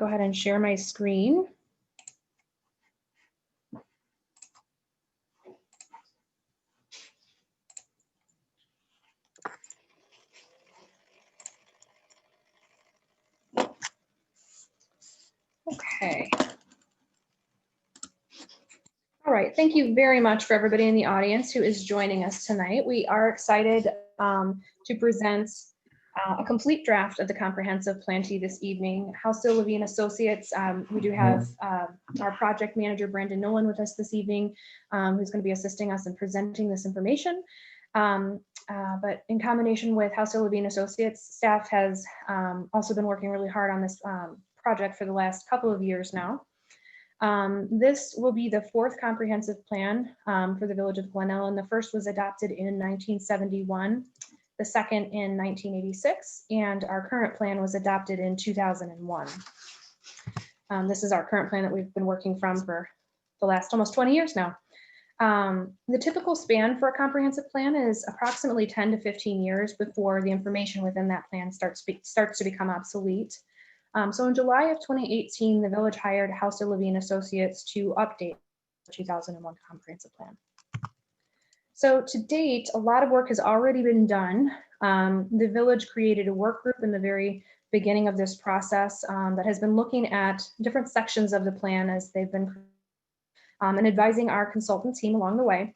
go ahead and share my screen. Okay. All right, thank you very much for everybody in the audience who is joining us tonight. We are excited to present a complete draft of the comprehensive plan to you this evening. Housel Levine Associates, we do have our project manager, Brandon Nolan, with us this evening, who's going to be assisting us in presenting this information. But in combination with Housel Levine Associates, staff has also been working really hard on this project for the last couple of years now. This will be the fourth comprehensive plan for the village of Glenellen. The first was adopted in 1971, the second in 1986, and our current plan was adopted in 2001. This is our current plan that we've been working from for the last almost 20 years now. The typical span for a comprehensive plan is approximately 10 to 15 years before the information within that plan starts to become obsolete. So in July of 2018, the village hired Housel Levine Associates to update the 2001 comprehensive plan. So to date, a lot of work has already been done. The village created a work group in the very beginning of this process that has been looking at different sections of the plan as they've been and advising our consultant team along the way.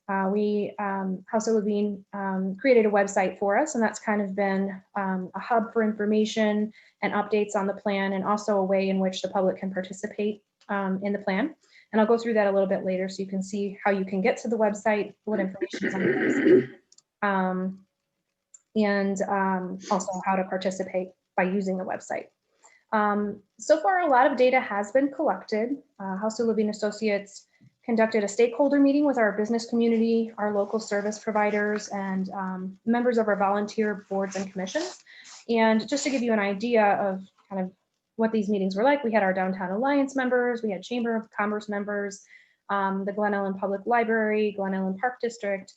Housel Levine created a website for us, and that's kind of been a hub for information and updates on the plan, and also a way in which the public can participate in the plan. And I'll go through that a little bit later so you can see how you can get to the website, what information is on the website, and also how to participate by using the website. So far, a lot of data has been collected. Housel Levine Associates conducted a stakeholder meeting with our business community, our local service providers, and members of our volunteer boards and commissions. And just to give you an idea of kind of what these meetings were like, we had our Downtown Alliance members, we had Chamber of Commerce members, the Glenellen Public Library, Glenellen Park District,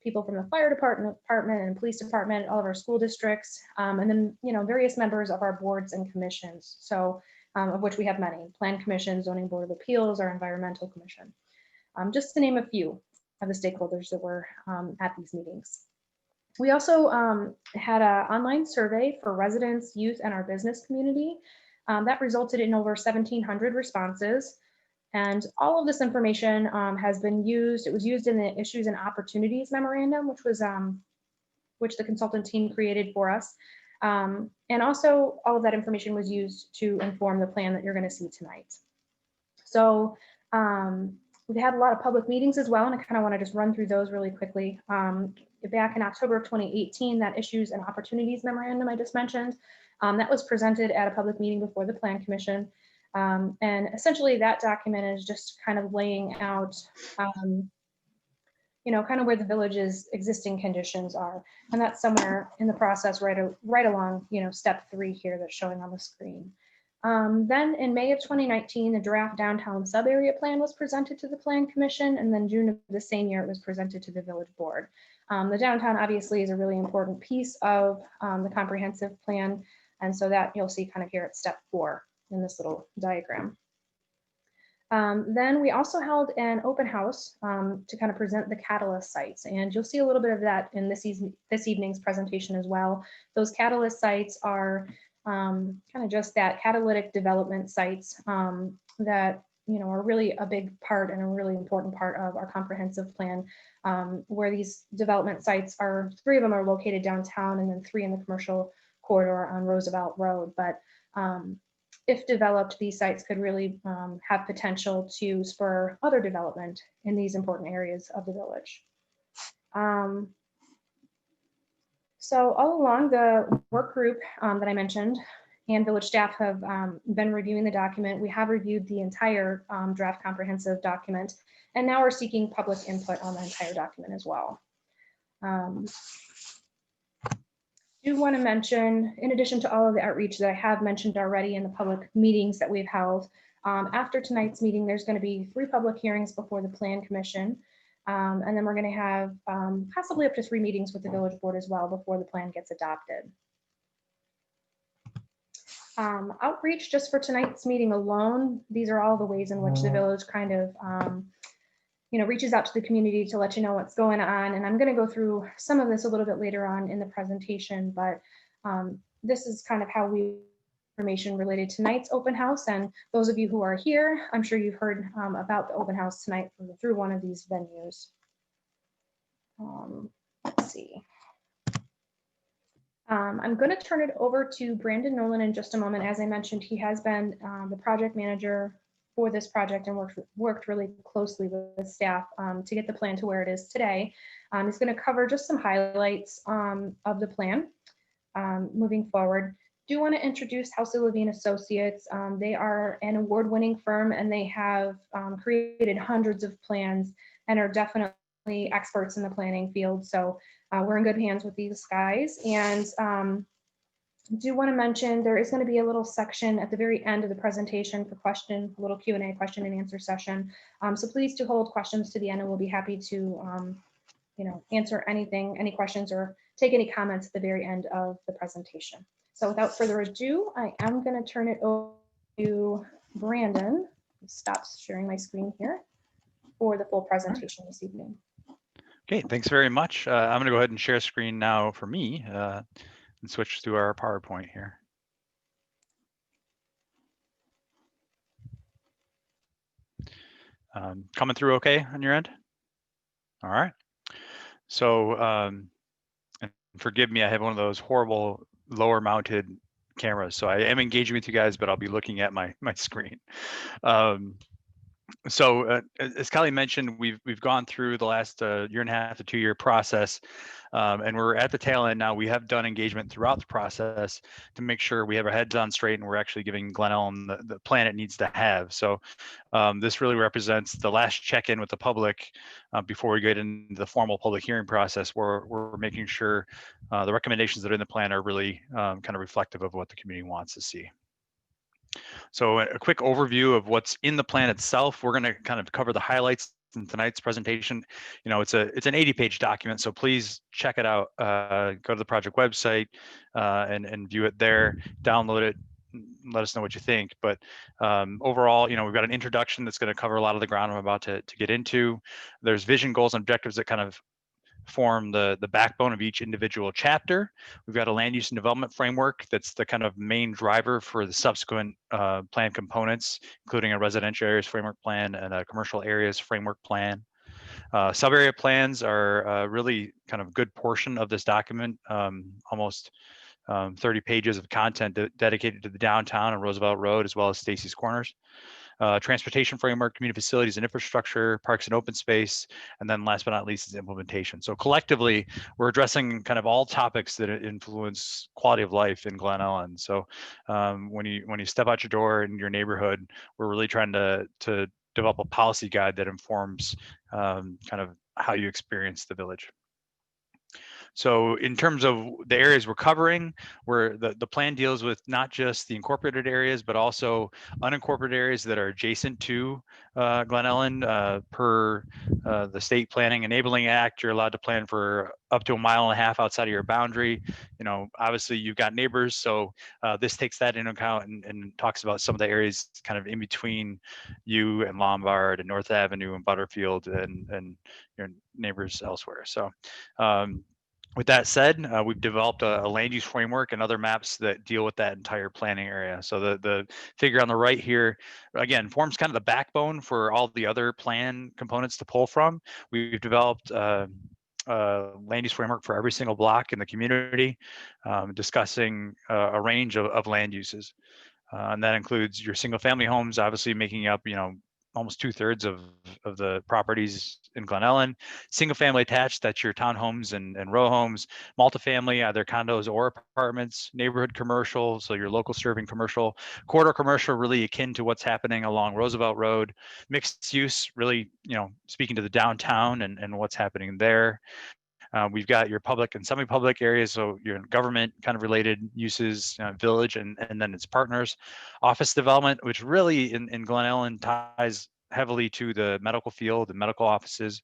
people from the fire department and police department, all of our school districts, and then various members of our boards and commissions. So of which we have many: Plan Commission, Zoning Board of Appeals, our Environmental Commission, just to name a few of the stakeholders that were at these meetings. We also had an online survey for residents, youth, and our business community. That resulted in over 1,700 responses. And all of this information has been used. It was used in the Issues and Opportunities Memorandum, which the consultant team created for us. And also all of that information was used to inform the plan that you're going to see tonight. So we've had a lot of public meetings as well, and I kind of want to just run through those really quickly. Back in October of 2018, that Issues and Opportunities Memorandum I just mentioned, that was presented at a public meeting before the Plan Commission. And essentially that document is just kind of laying out, kind of where the village's existing conditions are. And that's somewhere in the process right along, step 3 here that's showing on the screen. Then in May of 2019, the draft downtown sub-area plan was presented to the Plan Commission, and then June of the same year it was presented to the village board. The downtown obviously is a really important piece of the comprehensive plan, and so that you'll see kind of here at step 4 in this little diagram. Then we also held an open house to kind of present the catalyst sites, and you'll see a little bit of that in this evening's presentation as well. Those catalyst sites are kind of just that catalytic development sites that are really a big part and a really important part of our comprehensive plan, where these development sites are, 3 of them are located downtown and then 3 in the commercial corridor on Roosevelt Road. But if developed, these sites could really have potential to spur other development in these important areas of the village. So all along, the work group that I mentioned and village staff have been reviewing the document. We have reviewed the entire draft comprehensive document, and now we're seeking public input on the entire document as well. I do want to mention, in addition to all of the outreach that I have mentioned already in the public meetings that we've held, after tonight's meeting, there's going to be 3 public hearings before the Plan Commission. And then we're going to have possibly up to 3 meetings with the village board as well before the plan gets adopted. Outreach just for tonight's meeting alone. These are all the ways in which the village kind of reaches out to the community to let you know what's going on. And I'm going to go through some of this a little bit later on in the presentation, but this is kind of how we information related to tonight's open house. And those of you who are here, I'm sure you've heard about the open house tonight through one of these venues. Let's see. I'm going to turn it over to Brandon Nolan in just a moment. As I mentioned, he has been the project manager for this project and worked really closely with staff to get the plan to where it is today. He's going to cover just some highlights of the plan moving forward. Do want to introduce House of Levine Associates. They are an award-winning firm, and they have created hundreds of plans and are definitely experts in the planning field. So we're in good hands with these guys. And do want to mention there is going to be a little section at the very end of the presentation for a little Q&A, question and answer session. So please do hold questions to the end, and we'll be happy to answer any questions or take any comments at the very end of the presentation. So without further ado, I am going to turn it over to Brandon. Stop sharing my screen here for the full presentation this evening. Okay, thanks very much. I'm going to go ahead and share screen now for me and switch to our PowerPoint here. Coming through okay on your end? All right. So, and forgive me, I have one of those horrible lower mounted cameras. So I am engaging with you guys, but I'll be looking at my screen. So as Kylie mentioned, we've gone through the last year and a half to 2 year process, and we're at the tail end now. We have done engagement throughout the process to make sure we have our heads on straight and we're actually giving Glen Ellen the plan it needs to have. So this really represents the last check-in with the public before we get into the formal public hearing process, where we're making sure the recommendations that are in the plan are really kind of reflective of what the community wants to see. So a quick overview of what's in the plan itself. We're going to kind of cover the highlights in tonight's presentation. It's an 80-page document, so please check it out. Go to the project website and view it there. Download it. Let us know what you think. But overall, we've got an introduction that's going to cover a lot of the ground I'm about to get into. There's vision, goals, and objectives that kind of form the backbone of each individual chapter. We've got a land use and development framework that's the kind of main driver for the subsequent plan components, including a residential areas framework plan and a commercial areas framework plan. Sub-area plans are really kind of a good portion of this document, almost 30 pages of content dedicated to the downtown and Roosevelt Road, as well as Stacys Corners. Transportation framework, community facilities and infrastructure, parks and open space, and then last but not least is implementation. So collectively, we're addressing kind of all topics that influence quality of life in Glen Ellen. So when you step out your door in your neighborhood, we're really trying to develop a policy guide that informs kind of how you experience the village. So in terms of the areas we're covering, the plan deals with not just the incorporated areas, but also unincorporated areas that are adjacent to Glen Ellen. Per the State Planning Enabling Act, you're allowed to plan for up to 1.5 miles outside of your boundary. Obviously you've got neighbors, so this takes that into account and talks about some of the areas kind of in between you and Lombard and North Avenue and Butterfield and your neighbors elsewhere. So with that said, we've developed a land use framework and other maps that deal with that entire planning area. So the figure on the right here, again, forms kind of the backbone for all the other plan components to pull from. We've developed land use framework for every single block in the community, discussing a range of land uses. And that includes your single family homes, obviously making up, almost 2/3 of the properties in Glen Ellen. Single family attached, that's your townhomes and row homes. Multifamily, either condos or apartments. Neighborhood commercial, so your local serving commercial. Corridor commercial, really akin to what's happening along Roosevelt Road. Mixed use, really, speaking to the downtown and what's happening there. We've got your public and semi-public areas, so your government kind of related uses, village, and then its partners. Office development, which really in Glen Ellen ties heavily to the medical field and medical offices,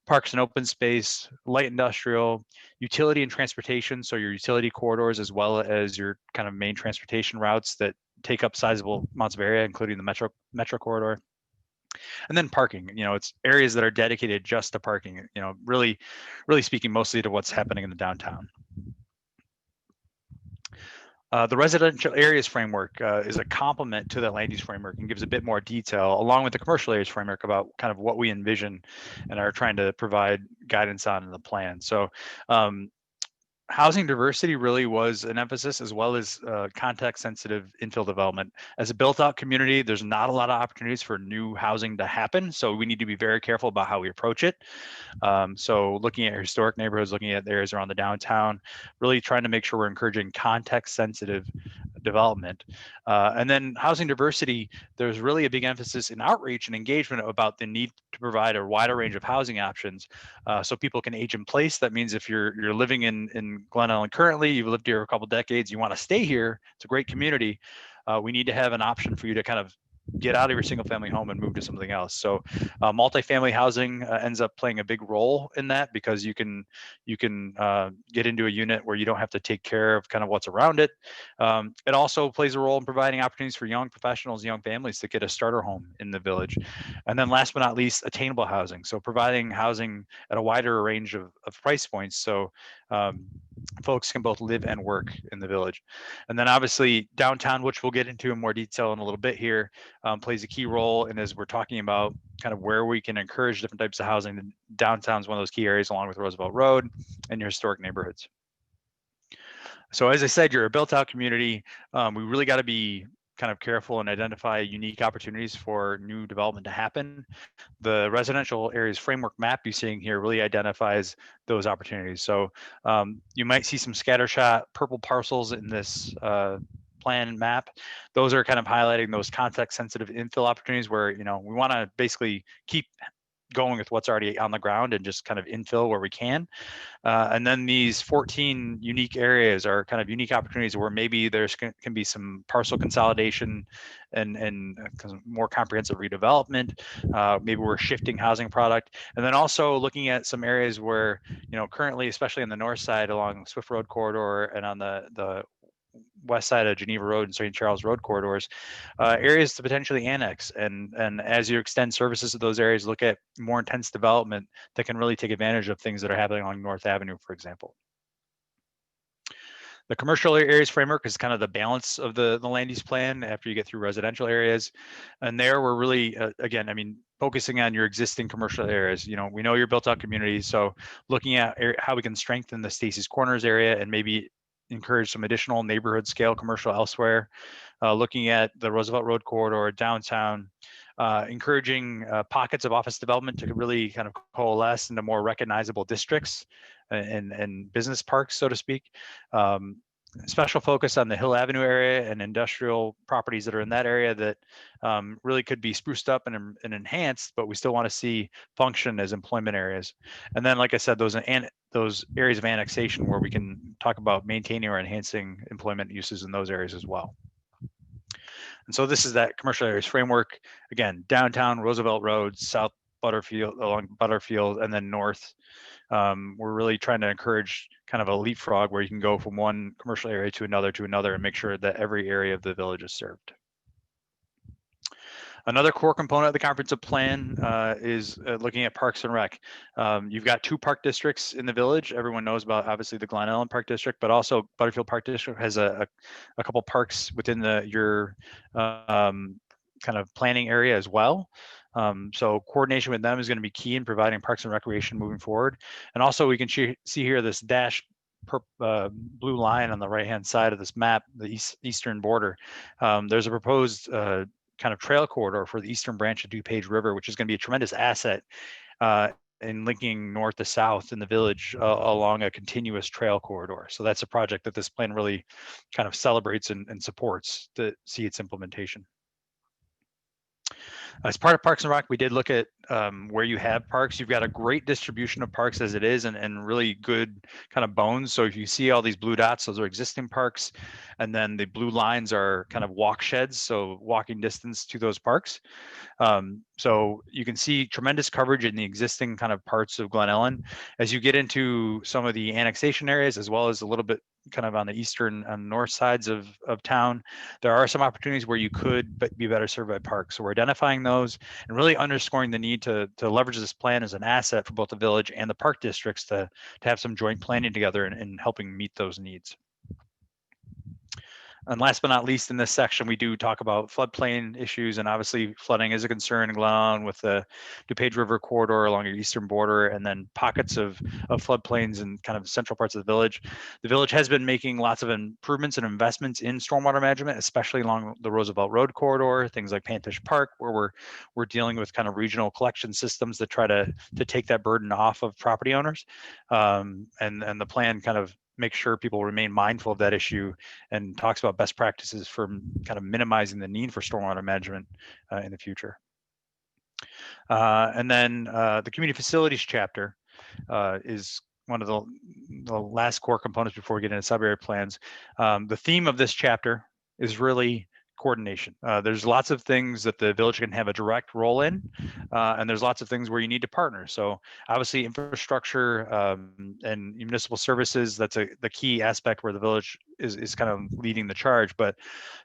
parks and open space, light industrial, utility and transportation. So your utility corridors, as well as your kind of main transportation routes that take up sizable amounts of area, including the metro corridor. And then parking, it's areas that are dedicated just to parking, really speaking mostly to what's happening in the downtown. The residential areas framework is a complement to the land use framework and gives a bit more detail, along with the commercial areas framework, about kind of what we envision and are trying to provide guidance on in the plan. So housing diversity really was an emphasis, as well as context sensitive infill development. As a built out community, there's not a lot of opportunities for new housing to happen. So we need to be very careful about how we approach it. So looking at historic neighborhoods, looking at the areas around the downtown, really trying to make sure we're encouraging context sensitive development. And then housing diversity, there's really a big emphasis in outreach and engagement about the need to provide a wider range of housing options so people can age in place. That means if you're living in Glen Ellen currently, you've lived here a couple decades, you want to stay here, it's a great community, we need to have an option for you to kind of get out of your single family home and move to something else. So multifamily housing ends up playing a big role in that, because you can get into a unit where you don't have to take care of kind of what's around it. It also plays a role in providing opportunities for young professionals, young families to get a starter home in the village. And then last but not least, attainable housing. So providing housing at a wider range of price points, so folks can both live and work in the village. And then obviously downtown, which we'll get into in more detail in a little bit here, plays a key role. And as we're talking about kind of where we can encourage different types of housing, the downtown is one of those key areas, along with Roosevelt Road and your historic neighborhoods. So as I said, you're a built out community. We really got to be kind of careful and identify unique opportunities for new development to happen. The residential areas framework map you're seeing here really identifies those opportunities. So you might see some scattershot purple parcels in this plan map. Those are kind of highlighting those context sensitive infill opportunities where, we want to basically keep going with what's already on the ground and just kind of infill where we can. And then these 14 unique areas are kind of unique opportunities where maybe there's can be some parcel consolidation and more comprehensive redevelopment. Maybe we're shifting housing product. And then also looking at some areas where, currently, especially on the north side along Swift Road corridor and on the west side of Geneva Road and St. Charles Road corridors, areas to potentially annex. And as you extend services to those areas, look at more intense development that can really take advantage of things that are happening along North Avenue, for example. The commercial areas framework is kind of the balance of the land use plan after you get through residential areas. And there we're really, again, focusing on your existing commercial areas. We know you're built out communities, so looking at how we can strengthen the Stacys Corners area and maybe encourage some additional neighborhood scale commercial elsewhere, looking at the Roosevelt Road corridor, downtown, encouraging pockets of office development to really kind of coalesce into more recognizable districts and business parks, so to speak. Special focus on the Hill Avenue area and industrial properties that are in that area that really could be spruced up and enhanced, but we still want to see function as employment areas. And then, like I said, those areas of annexation where we can talk about maintaining or enhancing employment uses in those areas as well. And so this is that commercial areas framework. Again, downtown, Roosevelt Road, south Butterfield, along Butterfield, and then north. We're really trying to encourage kind of a leapfrog where you can go from one commercial area to another and make sure that every area of the village is served. Another core component of the comprehensive plan is looking at Parks and Rec. You've got 2 park districts in the village. Everyone knows about, obviously, the Glen Ellen Park District, but also Butterfield Park District has a couple parks within your kind of planning area as well. So coordination with them is going to be key in providing parks and recreation moving forward. And also we can see here this dashed blue line on the right-hand side of this map, the eastern border. There's a proposed kind of trail corridor for the eastern branch of DuPage River, which is going to be a tremendous asset in linking north to south in the village along a continuous trail corridor. So that's a project that this plan really kind of celebrates and supports to see its implementation. As part of Parks and Rec, we did look at where you have parks. You've got a great distribution of parks as it is, and really good kind of bones. So if you see all these blue dots, those are existing parks. And then the blue lines are kind of walk sheds, so walking distance to those parks. So you can see tremendous coverage in the existing kind of parts of Glen Ellen. As you get into some of the annexation areas, as well as a little bit kind of on the eastern and north sides of town, there are some opportunities where you could be better served by parks. So we're identifying those and really underscoring the need to leverage this plan as an asset for both the village and the park districts to have some joint planning together and helping meet those needs. And last but not least, in this section, we do talk about floodplain issues, and obviously flooding is a concern in Glen Ellen with the DuPage River corridor along your eastern border, and then pockets of floodplains in kind of central parts of the village. The village has been making lots of improvements and investments in stormwater management, especially along the Roosevelt Road corridor, things like Pantish Park, where we're dealing with kind of regional collection systems that try to take that burden off of property owners. And the plan kind of make sure people remain mindful of that issue and talks about best practices for kind of minimizing the need for stormwater management in the future. And then the community facilities chapter is one of the last core components before we get into sub-area plans. The theme of this chapter is really coordination. There's lots of things that the village can have a direct role in, and there's lots of things where you need to partner. So obviously infrastructure and municipal services, that's the key aspect where the village is kind of leading the charge. But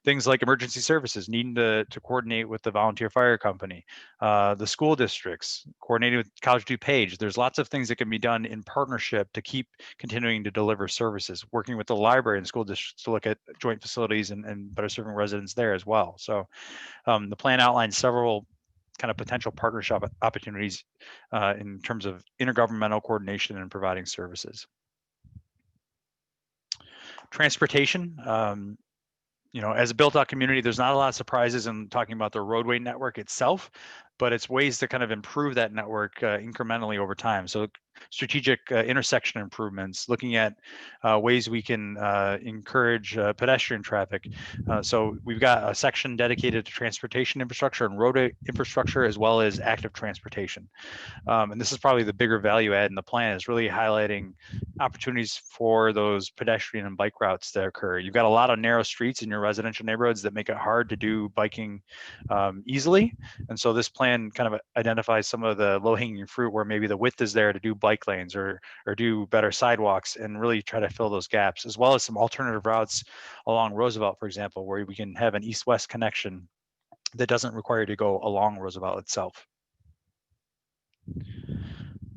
things like emergency services, needing to coordinate with the volunteer fire company, the school districts, coordinating with College DuPage. There's lots of things that can be done in partnership to keep continuing to deliver services, working with the library and school districts to look at joint facilities and better serving residents there as well. So the plan outlines several kind of potential partnership opportunities in terms of intergovernmental coordination and providing services. Transportation, as a built-out community, there's not a lot of surprises in talking about the roadway network itself, but it's ways to kind of improve that network incrementally over time. So strategic intersection improvements, looking at ways we can encourage pedestrian traffic. So we've got a section dedicated to transportation infrastructure and road infrastructure, as well as active transportation. And this is probably the bigger value add in the plan, is really highlighting opportunities for those pedestrian and bike routes that occur. You've got a lot of narrow streets in your residential neighborhoods that make it hard to do biking easily. And so this plan kind of identifies some of the low-hanging fruit where maybe the width is there to do bike lanes or do better sidewalks and really try to fill those gaps, as well as some alternative routes along Roosevelt, for example, where we can have an east-west connection that doesn't require you to go along Roosevelt itself.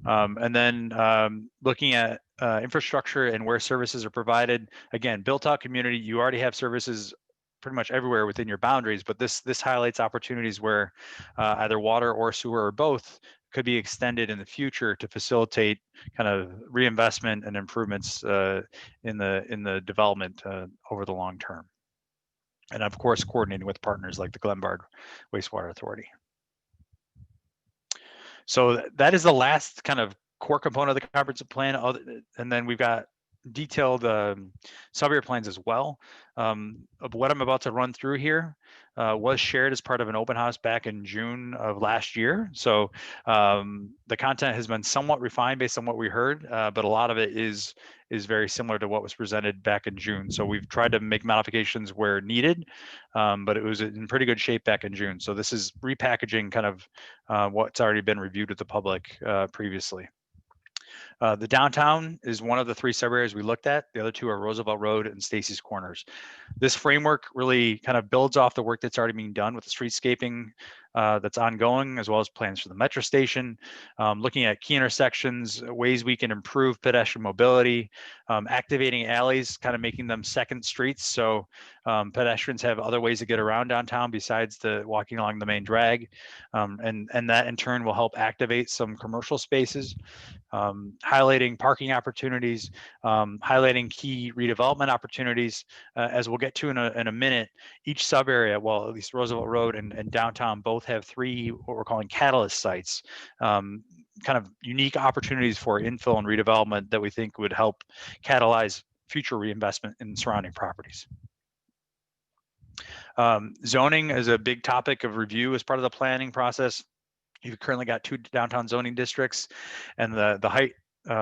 And then looking at infrastructure and where services are provided. Again, built-out community, you already have services pretty much everywhere within your boundaries, but this highlights opportunities where either water or sewer or both could be extended in the future to facilitate kind of reinvestment and improvements in the development over the long term. And of course, coordinating with partners like the Glenbard Wastewater Authority. So that is the last kind of core component of the comprehensive plan. And then we've got detailed sub-area plans as well. Of what I'm about to run through here was shared as part of an open house back in June of last year. So the content has been somewhat refined based on what we heard, but a lot of it is very similar to what was presented back in June. So we've tried to make modifications where needed, but it was in pretty good shape back in June. So this is repackaging kind of what's already been reviewed with the public previously. The downtown is one of the 3 sub-areas we looked at. The other 2 are Roosevelt Road and Stacys Corners. This framework really kind of builds off the work that's already being done with the streetscaping that's ongoing, as well as plans for the metro station, looking at key intersections, ways we can improve pedestrian mobility, activating alleys, kind of making them second streets. So pedestrians have other ways to get around downtown besides the walking along the main drag. And that in turn will help activate some commercial spaces, highlighting parking opportunities, highlighting key redevelopment opportunities. As we'll get to in a minute, each sub area, well, at least Roosevelt Road and downtown both have 3 what we're calling catalyst sites, kind of unique opportunities for infill and redevelopment that we think would help catalyze future reinvestment in surrounding properties. Zoning is a big topic of review as part of the planning process. You've currently got 2 downtown zoning districts, and the height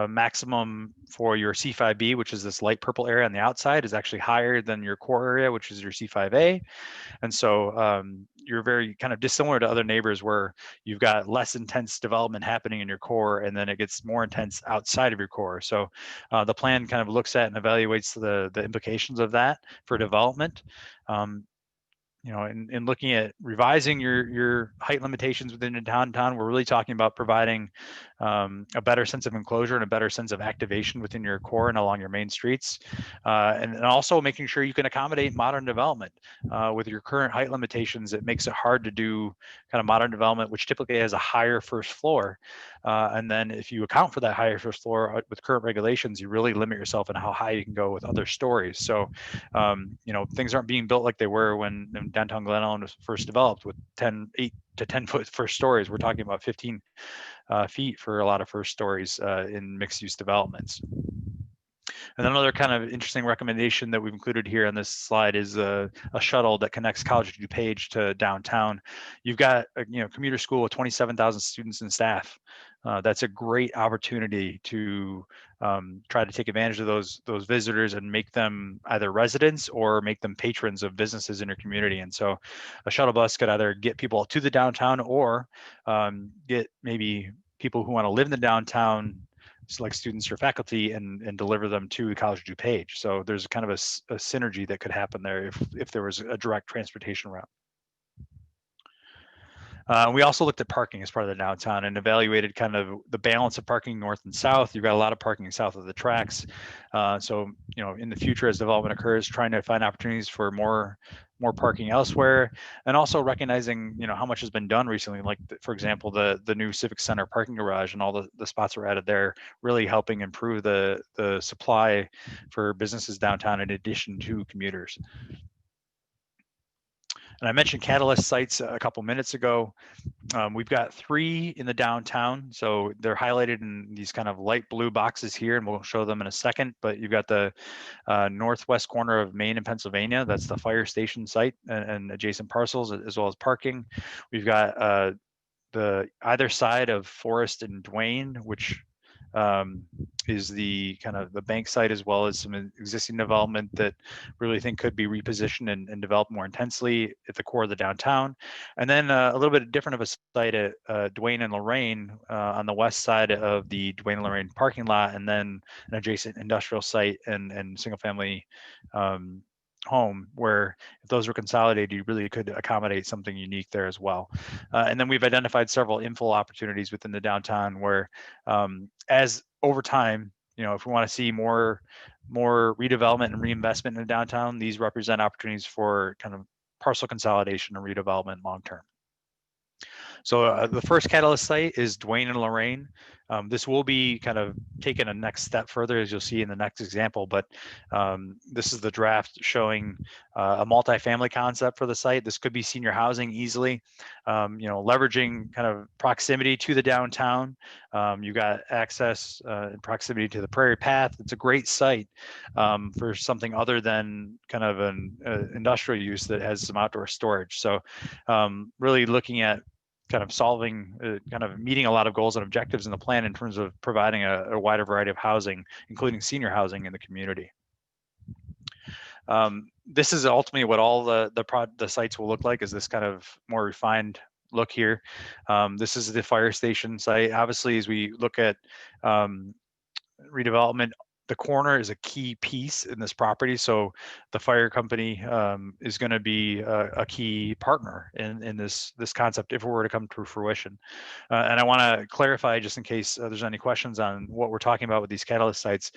maximum for your C5B, which is this light purple area on the outside, is actually higher than your core area, which is your C5A. And so you're very kind of dissimilar to other neighbors where you've got less intense development happening in your core, and then it gets more intense outside of your core. So the plan kind of looks at and evaluates the implications of that for development. You know, in looking at revising your height limitations within the downtown, we're really talking about providing a better sense of enclosure and a better sense of activation within your core and along your main streets, and also making sure you can accommodate modern development. With your current height limitations, it makes it hard to do kind of modern development, which typically has a higher first floor. And then if you account for that higher first floor with current regulations, you really limit yourself in how high you can go with other stories. So, you know, things aren't being built like they were when downtown Glen Ellen was first developed with 8 to 10 foot first stories. We're talking about 15 feet for a lot of first stories in mixed use developments. And another kind of interesting recommendation that we've included here on this slide is a shuttle that connects College of DuPage to downtown. You've got a commuter school with 27,000 students and staff. That's a great opportunity to try to take advantage of those visitors and make them either residents or make them patrons of businesses in your community. And so a shuttle bus could either get people to the downtown or get maybe people who want to live in the downtown, like students or faculty, and deliver them to College of DuPage. So there's kind of a synergy that could happen there if there was a direct transportation route. We also looked at parking as part of the downtown and evaluated kind of the balance of parking north and south. You've got a lot of parking south of the tracks. So, in the future, as development occurs, trying to find opportunities for more parking elsewhere, and also recognizing, how much has been done recently. Like, for example, the new Civic Center parking garage and all the spots were added there, really helping improve the supply for businesses downtown in addition to commuters. And I mentioned catalyst sites a couple minutes ago. We've got 3 in the downtown. So they're highlighted in these kind of light blue boxes here, and we'll show them in a second. But you've got the northwest corner of Maine and Pennsylvania. That's the fire station site and adjacent parcels, as well as parking. We've got the either side of Forest and Duane, which is the kind of the bank site, as well as some existing development that we really think could be repositioned and developed more intensely at the core of the downtown. And then a little bit different of a site at Duane and Lorraine on the west side of the Duane and Lorraine parking lot, and then an adjacent industrial site and single family home, where if those were consolidated, you really could accommodate something unique there as well. And then we've identified several infill opportunities within the downtown where, as over time, if we want to see more redevelopment and reinvestment in the downtown, these represent opportunities for kind of parcel consolidation and redevelopment long term. So the first catalyst site is Duane and Lorraine. This will be kind of taken a next step further, as you'll see in the next example, but this is the draft showing a multifamily concept for the site. This could be senior housing easily, leveraging kind of proximity to the downtown. You've got access and proximity to the Prairie Path. It's a great site for something other than kind of an industrial use that has some outdoor storage. So really looking at kind of solving, kind of meeting a lot of goals and objectives in the plan in terms of providing a wider variety of housing, including senior housing in the community. This is ultimately what all the sites will look like, is this kind of more refined look here. This is the fire station site. Obviously, as we look at redevelopment, the corner is a key piece in this property. So the fire company is going to be a key partner in this concept if it were to come to fruition. And I want to clarify, just in case there's any questions on what we're talking about with these catalyst sites.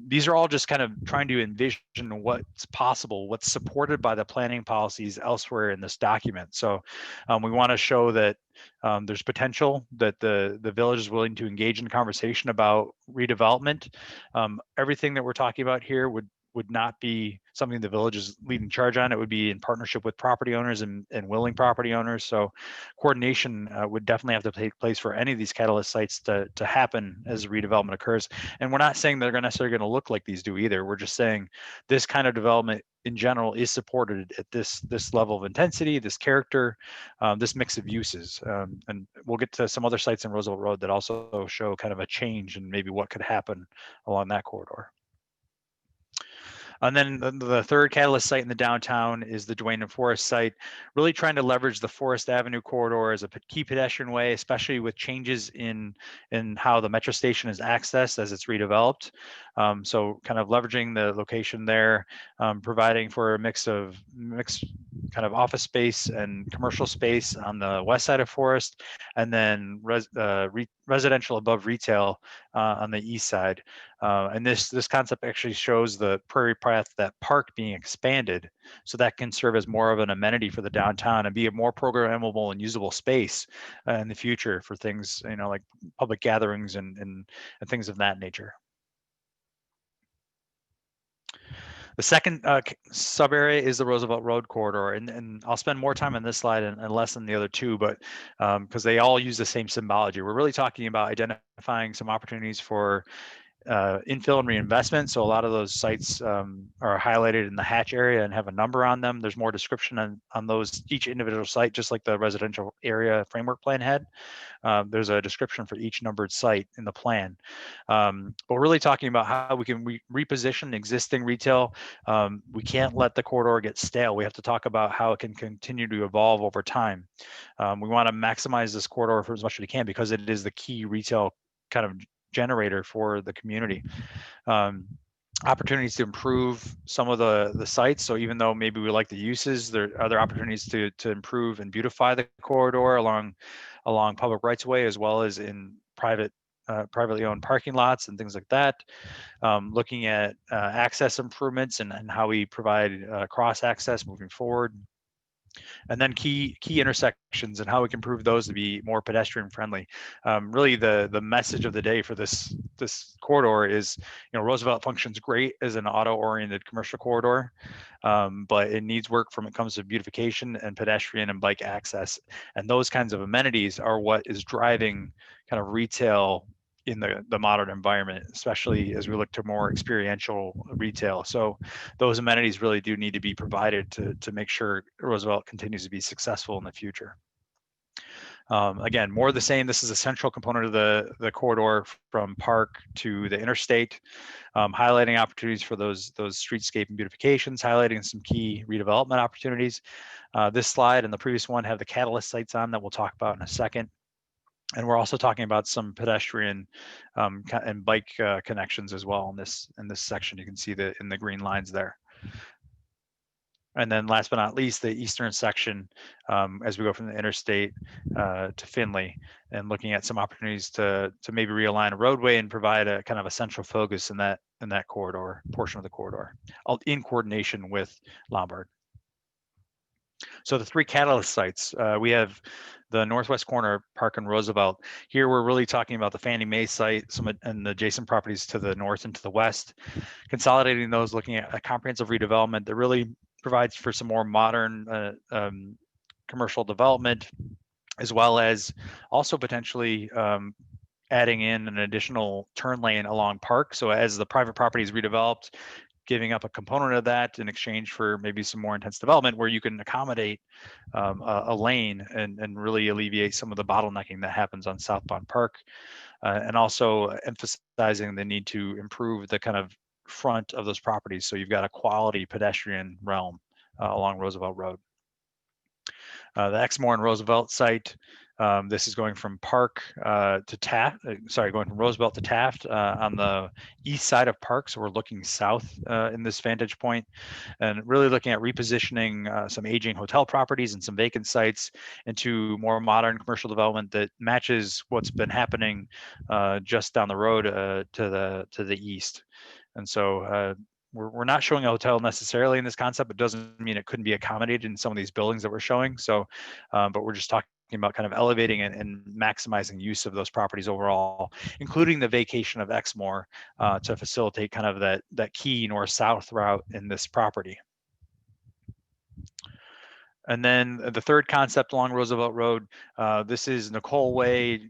These are all just kind of trying to envision what's possible, what's supported by the planning policies elsewhere in this document. So we want to show that there's potential, that the village is willing to engage in conversation about redevelopment. Everything that we're talking about here would would not be something the village is leading charge on. It would be in partnership with property owners and willing property owners. So coordination would definitely have to take place for any of these catalyst sites to happen as redevelopment occurs. And we're not saying they're necessarily going to look like these do either. We're just saying this kind of development in general is supported at this level of intensity, this character, this mix of uses. And we'll get to some other sites in Roosevelt Road that also show kind of a change and maybe what could happen along that corridor. And then the third catalyst site in the downtown is the Duane and Forest site, really trying to leverage the Forest Avenue corridor as a key pedestrian way, especially with changes in how the metro station is accessed as it's redeveloped. So kind of leveraging the location there, providing for a mixed kind of office space and commercial space on the west side of Forest, and then residential above retail on the east side. And this concept actually shows the Prairie Path, that park being expanded, so that can serve as more of an amenity for the downtown and be a more programmable and usable space in the future for things, like public gatherings and things of that nature. The second sub area is the Roosevelt Road corridor, and I'll spend more time on this slide and less on the other two, but because they all use the same symbology. We're really talking about identifying some opportunities for infill and reinvestment. So a lot of those sites are highlighted in the hatch area and have a number on them. There's more description on those, each individual site, just like the residential area framework plan had. There's a description for each numbered site in the plan. But we're really talking about how we can reposition existing retail. We can't let the corridor get stale. We have to talk about how it can continue to evolve over time. We want to maximize this corridor for as much as we can because it is the key retail kind of generator for the community. Opportunities to improve some of the sites. So even though maybe we like the uses, there are other opportunities to improve and beautify the corridor along public rights of way, as well as in privately owned parking lots and things like that. Looking at access improvements and how we provide cross access moving forward. And then key intersections and how we can improve those to be more pedestrian friendly. Really the message of the day for this corridor is, Roosevelt functions great as an auto-oriented commercial corridor, but it needs work when it comes to beautification and pedestrian and bike access. And those kinds of amenities are what is driving kind of retail in the modern environment, especially as we look to more experiential retail. So those amenities really do need to be provided to make sure Roosevelt continues to be successful in the future. Again, more of the same. This is a central component of the corridor from Park to the Interstate, highlighting opportunities for those streetscape and beautifications, highlighting some key redevelopment opportunities. This slide and the previous one have the catalyst sites on that we'll talk about in a second. And we're also talking about some pedestrian and bike connections as well in this section. You can see in the green lines there. And then last but not least, the eastern section, as we go from the Interstate to Findlay, and looking at some opportunities to maybe realign a roadway and provide a kind of a central focus in that corridor, portion of the corridor, in coordination with Lombard. So the three catalyst sites, we have the northwest corner, Park and Roosevelt. Here we're really talking about the Fannie Mae site, and the adjacent properties to the north and to the west, consolidating those, looking at a comprehensive redevelopment that really provides for some more modern commercial development, as well as also potentially adding in an additional turn lane along Park. So as the private property is redeveloped, giving up a component of that in exchange for maybe some more intense development where you can accommodate a lane and really alleviate some of the bottlenecking that happens on southbound Park, and also emphasizing the need to improve the kind of front of those properties. So you've got a quality pedestrian realm along Roosevelt Road. The Exmoor and Roosevelt site, this is going from Park to Taft, going from Roosevelt to Taft on the east side of Park. So we're looking south in this vantage point, and really looking at repositioning some aging hotel properties and some vacant sites into more modern commercial development that matches what's been happening just down the road to the east. And so we're not showing a hotel necessarily in this concept, but doesn't mean it couldn't be accommodated in some of these buildings that we're showing. So, but we're just talking about kind of elevating and maximizing use of those properties overall, including the vacation of Exmoor to facilitate kind of that key north-south route in this property. And then the third concept along Roosevelt Road, this is Nicole Way,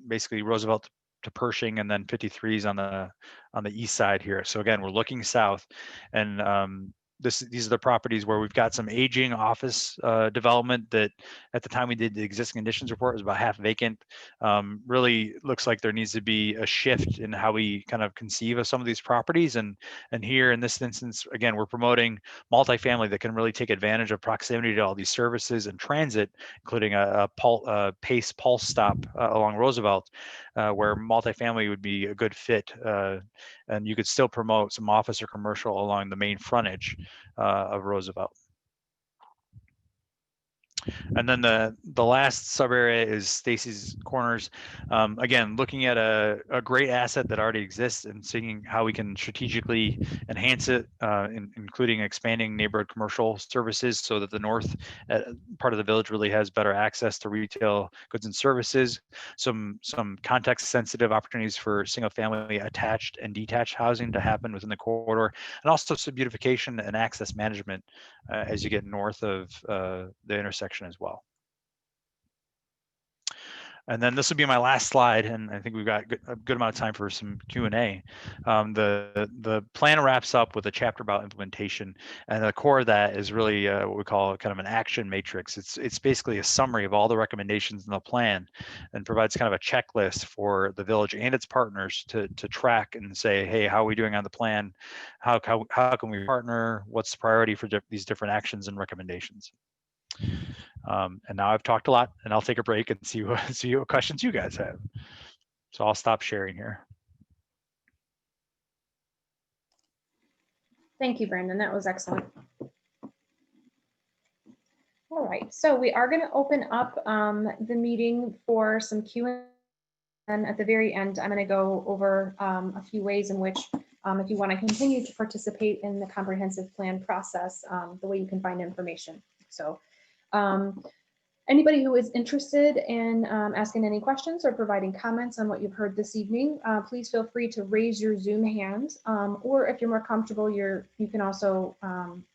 basically Roosevelt to Pershing, and then 53s on the east side here. So again, we're looking south, and these are the properties where we've got some aging office development that at the time we did the existing conditions report was about half vacant. Really looks like there needs to be a shift in how we kind of conceive of some of these properties. And here in this instance, again, we're promoting multifamily that can really take advantage of proximity to all these services and transit, including a PACE pulse stop along Roosevelt, where multifamily would be a good fit. And you could still promote some office or commercial along the main frontage of Roosevelt. And then the last sub area is Stacys Corners. Again, looking at a great asset that already exists and seeing how we can strategically enhance it, including expanding neighborhood commercial services so that the north part of the village really has better access to retail goods and services. Some context sensitive opportunities for single family attached and detached housing to happen within the corridor, and also some beautification and access management as you get north of the intersection as well. And then this will be my last slide, and I think we've got a good amount of time for some Q&A. The plan wraps up with a chapter about implementation, and the core of that is really what we call kind of an action matrix. It's basically a summary of all the recommendations in the plan, and provides kind of a checklist for the village and its partners to track and say, hey, how are we doing on the plan? How can we partner? What's the priority for these different actions and recommendations? And now I've talked a lot, and I'll take a break and see what questions you guys have. So I'll stop sharing here. Thank you, Brandon. That was excellent. All right, so we are going to open up the meeting for some Q&A. And at the very end, I'm going to go over a few ways in which, if you want to continue to participate in the comprehensive plan process, the way you can find information. So anybody who is interested in asking any questions or providing comments on what you've heard this evening, please feel free to raise your Zoom hand, or if you're more comfortable, you can also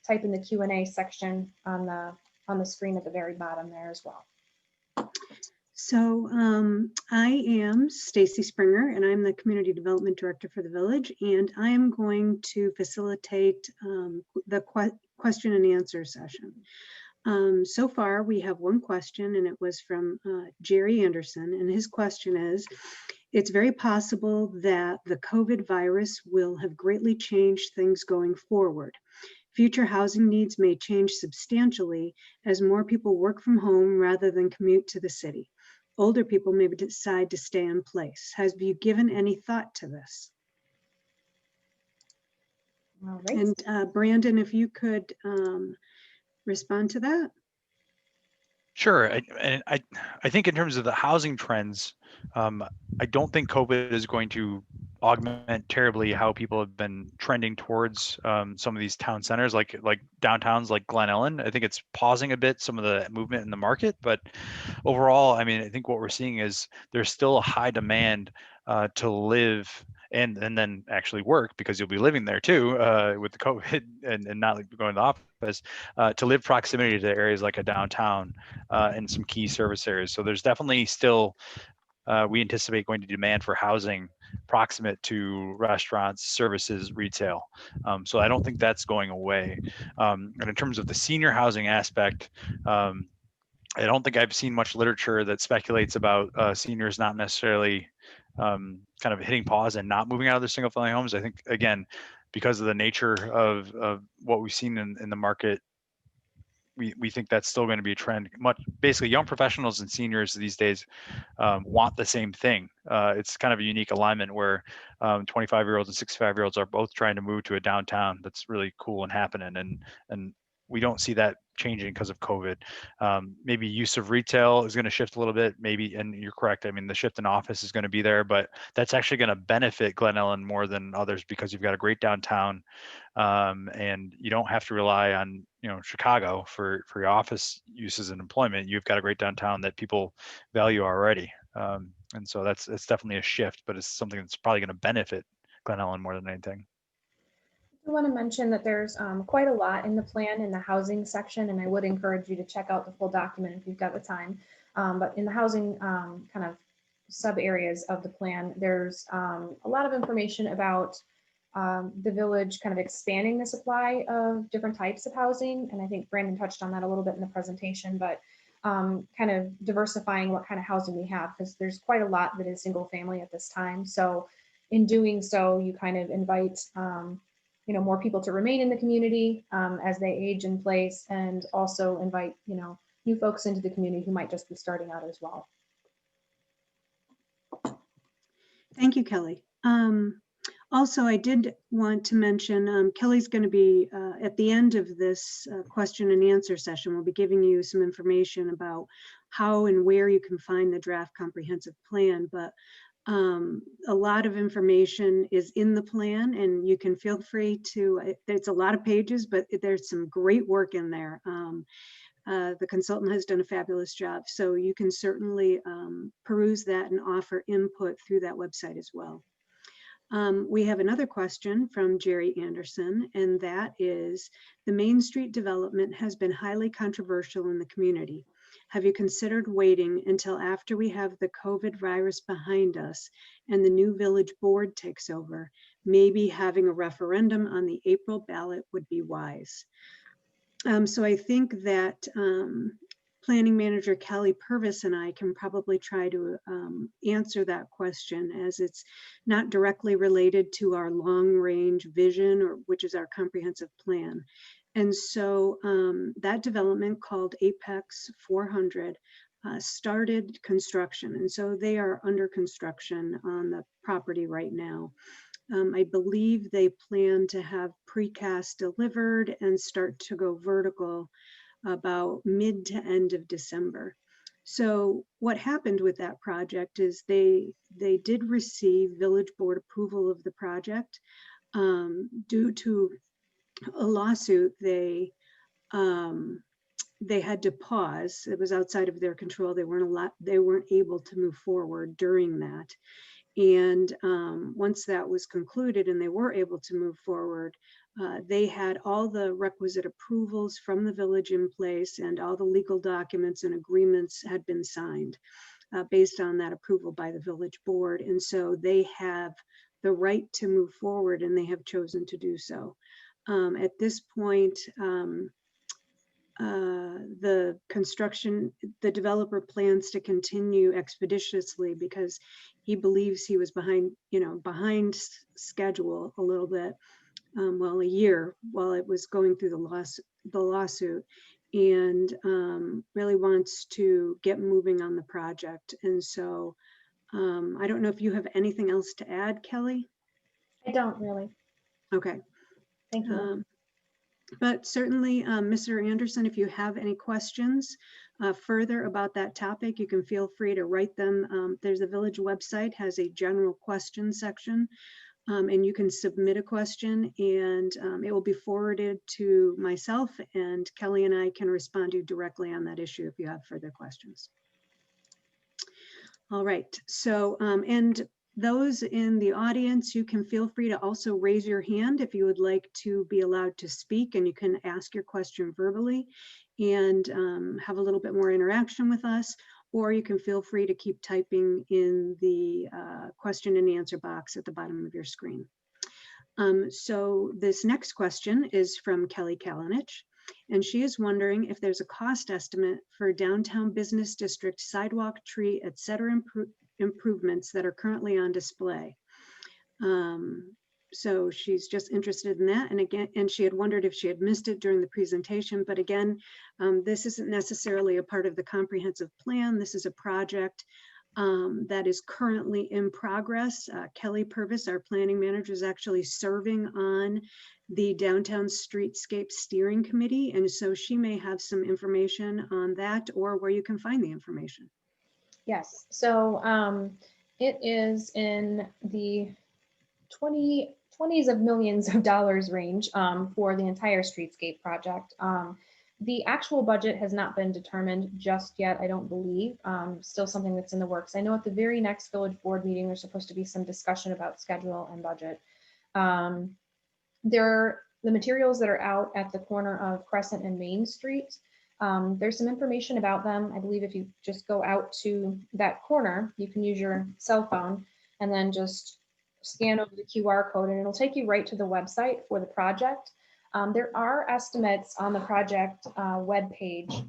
type in the Q&A section on the screen at the very bottom there as well. So I am Stacey Springer, and I'm the Community Development Director for the Village, and I am going to facilitate the question and answer session. So far, we have one question, and it was from Jerry Anderson, and his question is, it's very possible that the COVID virus will have greatly changed things going forward. Future housing needs may change substantially as more people work from home rather than commute to the city. Older people may decide to stay in place. Have you given any thought to this? All right. And Brandon, if you could respond to that. Sure. I think in terms of the housing trends, I don't think COVID is going to augment terribly how people have been trending towards some of these town centers, like downtowns like Glen Ellen. I think it's pausing a bit some of the movement in the market, but overall, I mean, I think what we're seeing is there's still a high demand to live and then actually work, because you'll be living there too with the COVID and not going to the office, to live proximity to areas like a downtown and some key service areas. So there's definitely still, we anticipate going to demand for housing proximate to restaurants, services, retail. So I don't think that's going away. And in terms of the senior housing aspect, I don't think I've seen much literature that speculates about seniors not necessarily kind of hitting pause and not moving out of their single family homes. I think, again, because of the nature of what we've seen in the market, we think that's still going to be a trend. Basically, young professionals and seniors these days want the same thing. It's kind of a unique alignment where 25-year-olds and 65-year-olds are both trying to move to a downtown that's really cool and happening. And we don't see that changing because of COVID. Maybe use of retail is going to shift a little bit, maybe, and you're correct. I mean, the shift in office is going to be there, but that's actually going to benefit Glen Ellen more than others because you've got a great downtown, and you don't have to rely on, Chicago for your office uses and employment. You've got a great downtown that people value already, and so it's definitely a shift, but it's something that's probably going to benefit Glen Ellen more than anything. I want to mention that there's quite a lot in the plan in the housing section, and I would encourage you to check out the full document if you've got the time. But in the housing kind of sub areas of the plan, there's a lot of information about the village kind of expanding the supply of different types of housing. And I think Brandon touched on that a little bit in the presentation, but kind of diversifying what kind of housing we have, because there's quite a lot that is single family at this time. So in doing so, you kind of invite more people to remain in the community as they age in place, and also invite, new folks into the community who might just be starting out as well. Thank you, Kelly. Also, I did want to mention, Kelly's going to be at the end of this question and answer session, we'll be giving you some information about how and where you can find the draft comprehensive plan, but a lot of information is in the plan, and you can feel free to, it's a lot of pages, but there's some great work in there. The consultant has done a fabulous job, so you can certainly peruse that and offer input through that website as well. We have another question from Jerry Anderson, and that is, the Main Street development has been highly controversial in the community. Have you considered waiting until after we have the COVID virus behind us and the new village board takes over? Maybe having a referendum on the April ballot would be wise. So I think that Planning Manager Kelly Purvis and I can probably try to answer that question, as it's not directly related to our long range vision, or which is our comprehensive plan. And so that development, called Apex 400, started construction. And so they are under construction on the property right now. I believe they plan to have precast delivered and start to go vertical about mid to end of December. So what happened with that project is they did receive village board approval of the project. Due to a lawsuit, they had to pause. It was outside of their control. They weren't able to move forward during that. And once that was concluded and they were able to move forward, they had all the requisite approvals from the village in place, and all the legal documents and agreements had been signed based on that approval by the village board. And so they have the right to move forward, and they have chosen to do so. At this point, the developer plans to continue expeditiously because he believes he was behind schedule a little bit, well, a year while it was going through the lawsuit, and really wants to get moving on the project. And so I don't know if you have anything else to add, Kelly? I don't really. Okay. Thank you. But certainly, Mr. Anderson, if you have any questions further about that topic, you can feel free to write them. There's a village website, has a general question section, and you can submit a question, and it will be forwarded to myself, and Kelly and I can respond to you directly on that issue if you have further questions. All right, so, and those in the audience, you can feel free to also raise your hand if you would like to be allowed to speak, and you can ask your question verbally and have a little bit more interaction with us, or you can feel free to keep typing in the question and answer box at the bottom of your screen. So this next question is from Kelly Kalinich, and she is wondering if there's a cost estimate for downtown business district sidewalk, tree, etc. improvements that are currently on display. So she's just interested in that. And again, and she had wondered if she had missed it during the presentation, but again, this isn't necessarily a part of the comprehensive plan. This is a project that is currently in progress. Kelly Purvis, our planning manager, is actually serving on the Downtown Streetscape Steering Committee. And so she may have some information on that or where you can find the information. Yes, so it is in the 20s of millions of dollars range for the entire streetscape project. The actual budget has not been determined just yet, I don't believe. Still something that's in the works. I know at the very next village board meeting, there's supposed to be some discussion about schedule and budget. The materials that are out at the corner of Crescent and Main Street, there's some information about them. I believe if you just go out to that corner, you can use your cell phone and then just scan over the QR code and it'll take you right to the website for the project. There are estimates on the project webpage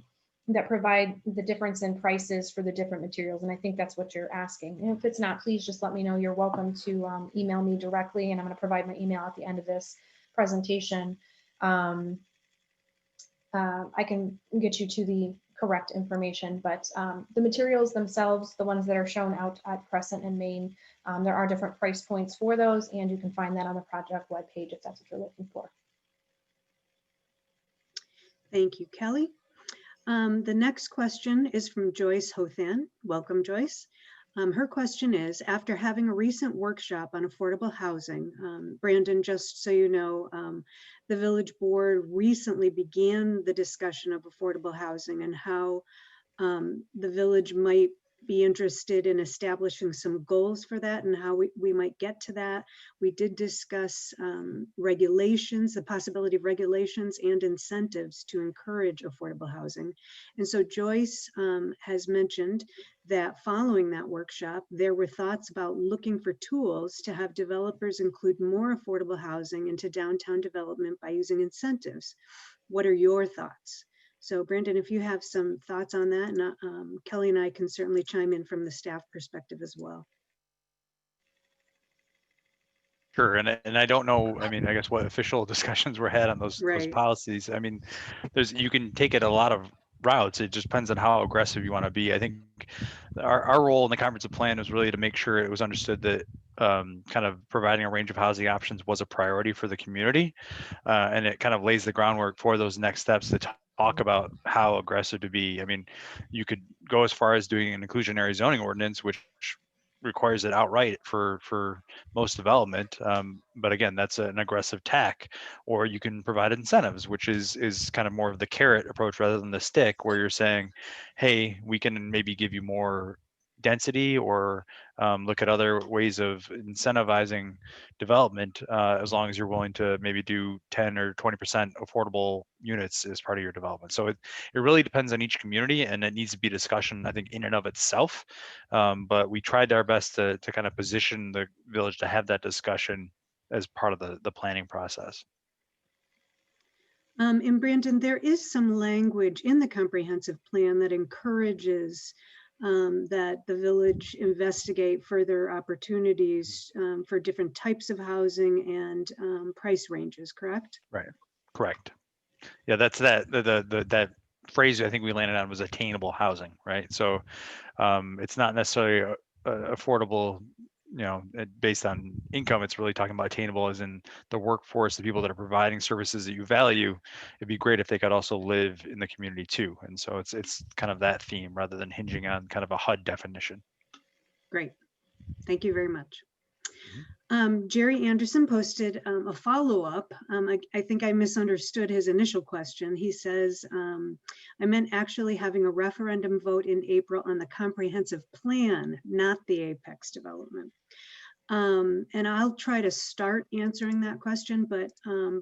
that provide the difference in prices for the different materials. And I think that's what you're asking. And if it's not, please just let me know. You're welcome to email me directly, and I'm going to provide my email at the end of this presentation. I can get you to the correct information, but the materials themselves, the ones that are shown out at Crescent and Main, there are different price points for those, and you can find that on the project webpage if that's what you're looking for. Thank you, Kelly. The next question is from Joyce Hothan. Welcome, Joyce. Her question is, after having a recent workshop on affordable housing, Brandon, just so you know, the village board recently began the discussion of affordable housing and how the village might be interested in establishing some goals for that and how we might get to that. We did discuss regulations, the possibility of regulations and incentives to encourage affordable housing. And so Joyce has mentioned that following that workshop, there were thoughts about looking for tools to have developers include more affordable housing into downtown development by using incentives. What are your thoughts? So Brandon, if you have some thoughts on that, and Kelly and I can certainly chime in from the staff perspective as well. Sure, and I don't know, I mean, I guess what official discussions were had on those policies. I mean, you can take it a lot of routes. It just depends on how aggressive you want to be. I think our role in the comprehensive plan was really to make sure it was understood that kind of providing a range of housing options was a priority for the community, and it kind of lays the groundwork for those next steps to talk about how aggressive to be. I mean, you could go as far as doing an inclusionary zoning ordinance, which requires it outright for most development. But again, that's an aggressive tack. Or you can provide incentives, which is kind of more of the carrot approach rather than the stick, where you're saying, hey, we can maybe give you more density or look at other ways of incentivizing development as long as you're willing to maybe do 10 or 20% affordable units as part of your development. So it really depends on each community, and it needs to be discussion, I think, in and of itself. But we tried our best to kind of position the village to have that discussion as part of the planning process. And Brandon, there is some language in the comprehensive plan that encourages that the village investigate further opportunities for different types of housing and price ranges, correct? Right, correct. Yeah, that's that phrase I think we landed on was attainable housing, right? So it's not necessarily affordable, based on income. It's really talking about attainable as in the workforce, the people that are providing services that you value. It'd be great if they could also live in the community too. And so it's kind of that theme rather than hinging on kind of a HUD definition. Great, thank you very much. Jerry Anderson posted a follow-up. I think I misunderstood his initial question. He says, I meant actually having a referendum vote in April on the comprehensive plan, not the Apex development. And I'll try to start answering that question, but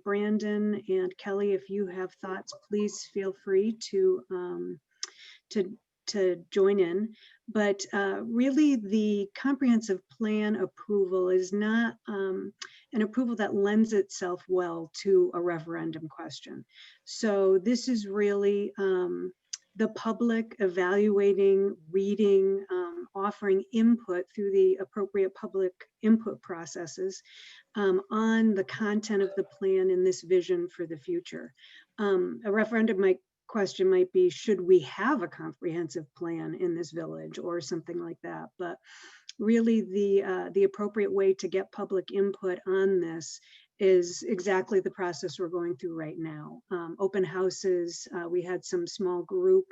Brandon and Kelly, if you have thoughts, please feel free to join in. But really the comprehensive plan approval is not an approval that lends itself well to a referendum question. So this is really the public evaluating, reading, offering input through the appropriate public input processes on the content of the plan and this vision for the future. A referendum might question might be, should we have a comprehensive plan in this village or something like that? But really the appropriate way to get public input on this is exactly the process we're going through right now. Open houses, we had some small group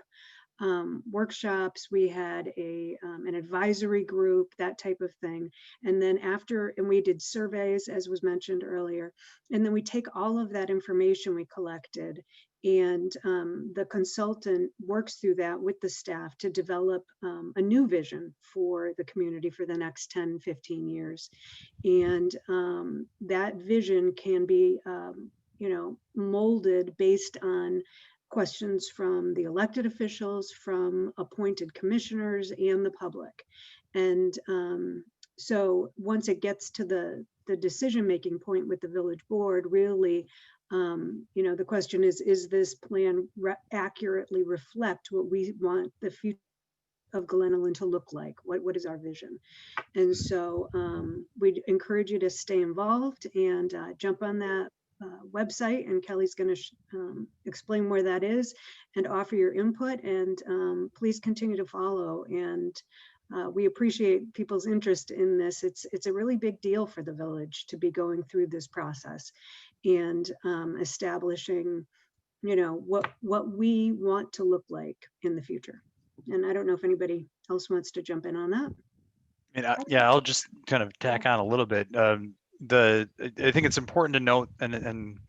workshops, we had an advisory group, that type of thing. And then and we did surveys, as was mentioned earlier. And then we take all of that information we collected, and the consultant works through that with the staff to develop a new vision for the community for the next 10, 15 years. And that vision can be, molded based on questions from the elected officials, from appointed commissioners, and the public. And so once it gets to the decision-making point with the village board, really, the question is this plan accurately reflect what we want the future of Glen Ellyn to look like? What is our vision? And so we'd encourage you to stay involved and jump on that website, and Kelly's going to explain where that is and offer your input, and please continue to follow. And we appreciate people's interest in this. It's a really big deal for the village to be going through this process and establishing, what we want to look like in the future. And I don't know if anybody else wants to jump in on that. Yeah, I'll just kind of tack on a little bit. I think it's important to note, and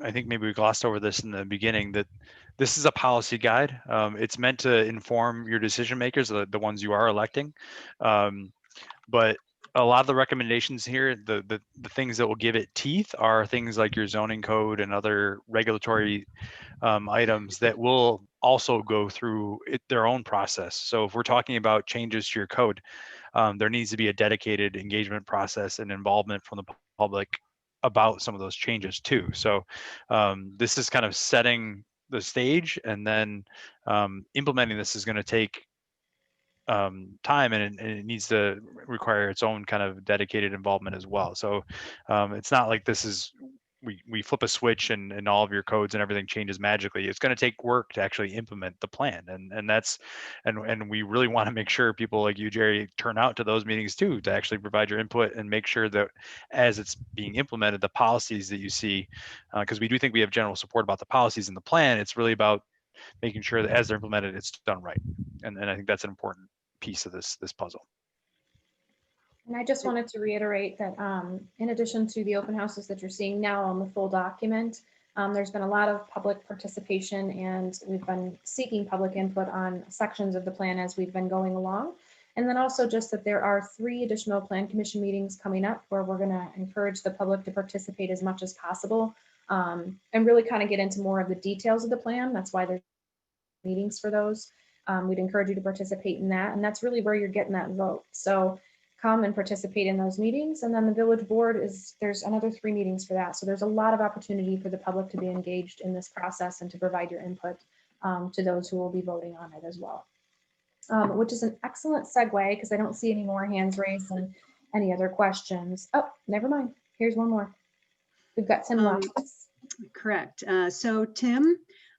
I think maybe we glossed over this in the beginning, that this is a policy guide. It's meant to inform your decision makers, the ones you are electing. But a lot of the recommendations here, the things that will give it teeth, are things like your zoning code and other regulatory items that will also go through their own process. So if we're talking about changes to your code, there needs to be a dedicated engagement process and involvement from the public about some of those changes too. So this is kind of setting the stage, and then implementing this is going to take time, and it needs to require its own kind of dedicated involvement as well. So it's not like this is we flip a switch and all of your codes and everything changes magically. It's going to take work to actually implement the plan, and we really want to make sure people like you, Jerry, turn out to those meetings too, to actually provide your input and make sure that as it's being implemented, the policies that you see, because we do think we have general support about the policies in the plan. It's really about making sure that as they're implemented, it's done right, and I think that's an important piece of this puzzle. And I just wanted to reiterate that in addition to the open houses that you're seeing now on the full document, there's been a lot of public participation, and we've been seeking public input on sections of the plan as we've been going along. And then also just that there are 3 additional plan commission meetings coming up where we're going to encourage the public to participate as much as possible, and really kind of get into more of the details of the plan. That's why there's meetings for those. We'd encourage you to participate in that, and that's really where you're getting that vote. So come and participate in those meetings. And then the village board there's another 3 meetings for that. So there's a lot of opportunity for the public to be engaged in this process and to provide your input to those who will be voting on it as well. Which is an excellent segue, because I don't see any more hands raised and any other questions. Oh, never mind. Here's one more. We've got Tim left. Correct. So Tim,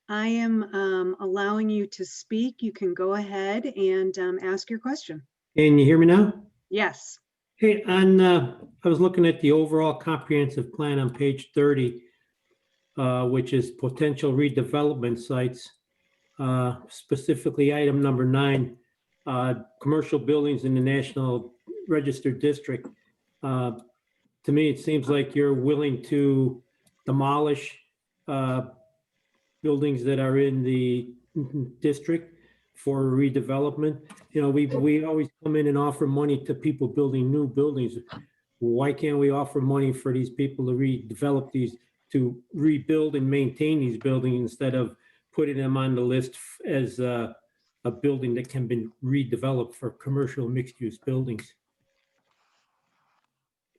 I am allowing you to speak. You can go ahead and ask your question. Can you hear me now? Yes. Hey, I was looking at the overall comprehensive plan on page 30, which is potential redevelopment sites, specifically item number 9, commercial buildings in the National Register District. To me, it seems like you're willing to demolish buildings that are in the district for redevelopment. We always come in and offer money to people building new buildings. Why can't we offer money for these people to redevelop these, to rebuild and maintain these buildings, instead of putting them on the list as a building that can be redeveloped for commercial mixed-use buildings?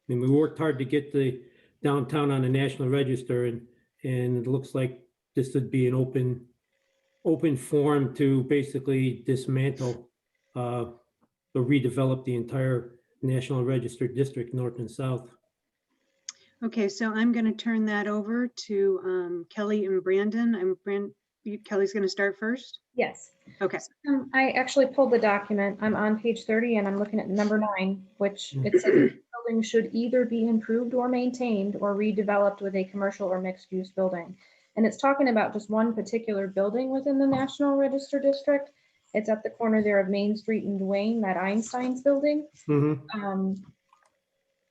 I mean, we worked hard to get the downtown on the National Register, and it looks like this would be an open forum to basically dismantle or redevelop the entire National Register District, north and south. Okay, so I'm going to turn that over to Kelly and Brandon. Kelly's going to start first? Yes. Okay. I actually pulled the document. I'm on page 30 and I'm looking at number 9, which it says the building should either be improved or maintained or redeveloped with a commercial or mixed use building. And it's talking about just one particular building within the National Register District. It's at the corner there of Main Street and Duane, that Einstein's building.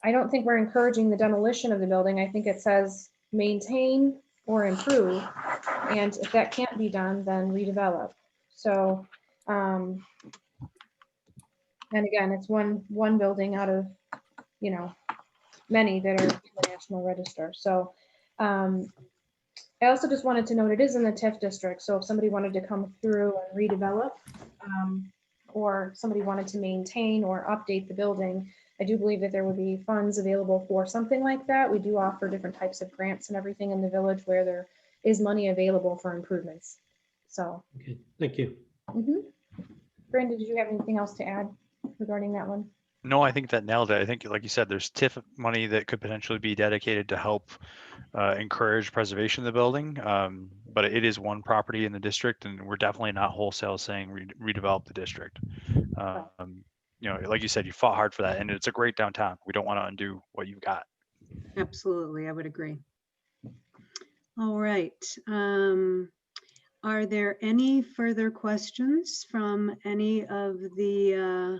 I don't think we're encouraging the demolition of the building. I think it says maintain or improve. And if that can't be done, then redevelop. So, and again, it's one building out of, you know, many that are in the National Register. So I also just wanted to note it is in the TIF district. So if somebody wanted to come through and redevelop, or somebody wanted to maintain or update the building, I do believe that there would be funds available for something like that. We do offer different types of grants and everything in the village where there is money available for improvements. So. Okay, thank you. Brandon, did you have anything else to add regarding that one? No, I think that nailed it. I think, like you said, there's TIF money that could potentially be dedicated to help encourage preservation of the building. But it is one property in the district, and we're definitely not wholesale saying redevelop the district. You know, like you said, you fought hard for that, and it's a great downtown. We don't want to undo what you've got. Absolutely, I would agree. All right. Are there any further questions from any of the,